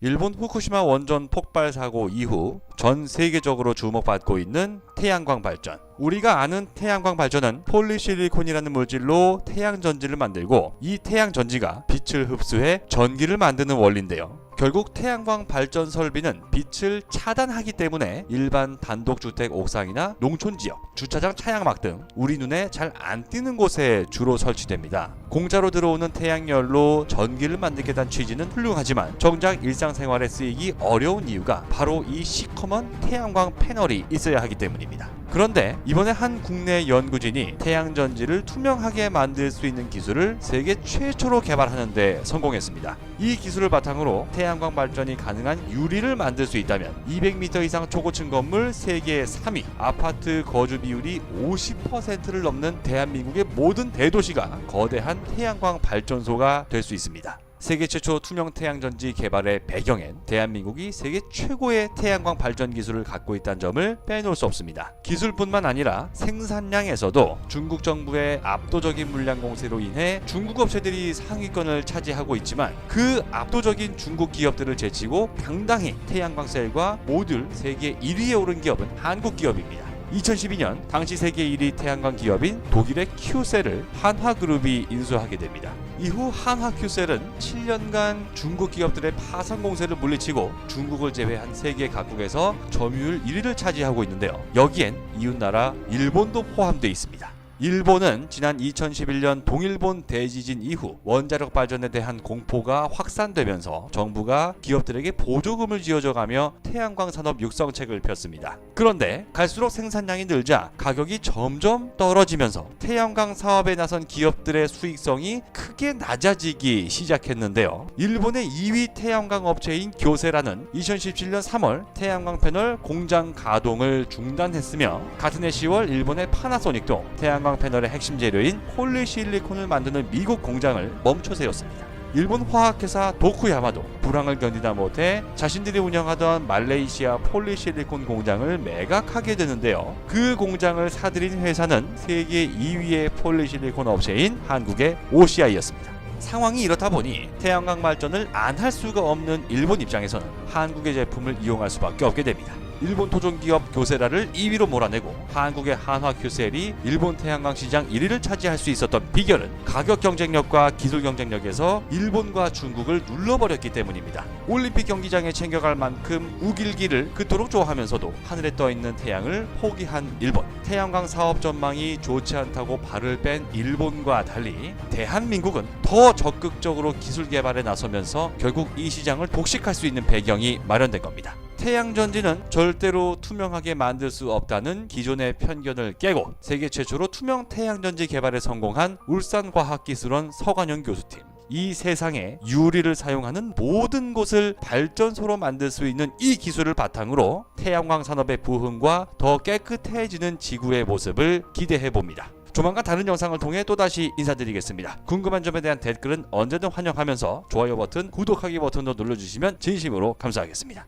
일본 후쿠시마 원전 폭발 사고 이후 전 세계적으로 주목받고 있는 태양광 발전. 우리가 아는 태양광 발전은 폴리실리콘이라는 물질로 태양전지를 만들고 이 태양전지가 빛을 흡수해 전기를 만드는 원리인데요. 결국 태양광 발전 설비는 빛을 차단하기 때문에 일반 단독주택 옥상이나 농촌지역, 주차장 차양막 등 우리 눈에 잘 안 띄는 곳에 주로 설치됩니다. 공짜로 들어오는 태양열로 전기를 만들겠다는 취지는 훌륭하지만 정작 일상생활에 쓰이기 어려운 이유가 바로 이 시커먼 태양광 패널이 있어야 하기 때문입니다. 그런데 이번에 한 국내 연구진이 태양전지를 투명하게 만들 수 있는 기술을 세계 최초로 개발하는 데 성공했습니다. 이 기술을 바탕으로 태양광 발전이 가능한 유리를 만들 수 있다면 200m 이상 초고층 건물 세계 3위, 아파트 거주 비율이 50%를 넘는 대한민국의 모든 대도시가 거대한 태양광 발전소가 될 수 있습니다. 세계 최초 투명 태양전지 개발의 배경엔 대한민국이 세계 최고의 태양광 발전 기술을 갖고 있다는 점을 빼놓을 수 없습니다. 기술뿐만 아니라 생산량에서도 중국 정부의 압도적인 물량 공세로 인해 중국 업체들이 상위권을 차지하고 있지만 그 압도적인 중국 기업들을 제치고 당당히 태양광 셀과 모듈 세계 1위에 오른 기업은 한국 기업입니다. 2012년 당시 세계 1위 태양광 기업인 독일의 큐셀을 한화그룹이 인수하게 됩니다. 이후 한화큐셀은 7년간 중국 기업들의 파산 공세를 물리치고 중국을 제외한 세계 각국에서 점유율 1위를 차지하고 있는데요. 여기엔 이웃나라 일본도 포함되어 있습니다. 일본은 지난 2011년 동일본 대지진 이후 원자력 발전에 대한 공포가 확산되면서 정부가 기업들에게 보조금을 지어줘가며 태양광 산업 육성책을 폈습니다. 그런데 갈수록 생산량이 늘자 가격이 점점 떨어지면서 태양광 사업에 나선 기업들의 수익성이 크게 낮아지기 시작했는데요. 일본의 2위 태양광 업체인 교세라는 2017년 3월 태양광 패널 공장 가동을 중단했으며 같은 해 10월 일본의 파나소닉도 태양광 패널의 핵심 재료인 폴리실리콘을 만드는 미국 공장을 멈춰 세웠습니다. 일본 화학회사 도쿠야마도 불황을 견디다 못해 자신들이 운영하던 말레이시아 폴리실리콘 공장을 매각하게 되는데요. 그 공장을 사들인 회사는 세계 2위의 폴리실리콘 업체인 한국의 OCI였습니다. 상황이 이렇다 보니 태양광 발전을 안 할 수가 없는 일본 입장에서는 한국의 제품을 이용할 수밖에 없게 됩니다. 일본 토종기업 교세라를 2위로 몰아내고 한국의 한화큐셀이 일본 태양광 시장 1위를 차지할 수 있었던 비결은 가격 경쟁력과 기술 경쟁력에서 일본과 중국을 눌러버렸기 때문입니다. 올림픽 경기장에 챙겨갈 만큼 우길기를 그토록 좋아하면서도 하늘에 떠있는 태양을 포기한 일본. 태양광 사업 전망이 좋지 않다고 발을 뺀 일본과 달리 대한민국은 더 적극적으로 기술 개발에 나서면서 결국 이 시장을 독식할 수 있는 배경이 마련된 겁니다. 태양전지는 절대로 투명하게 만들 수 없다는 기존의 편견을 깨고 세계 최초로 투명 태양전지 개발에 성공한 울산과학기술원 서관영 교수팀. 이 세상에 유리를 사용하는 모든 곳을 발전소로 만들 수 있는 이 기술을 바탕으로 태양광 산업의 부흥과 더 깨끗해지는 지구의 모습을 기대해봅니다. 조만간 다른 영상을 통해 또다시 인사드리겠습니다. 궁금한 점에 대한 댓글은 언제든 환영하면서 좋아요 버튼, 구독하기 버튼도 눌러주시면 진심으로 감사하겠습니다.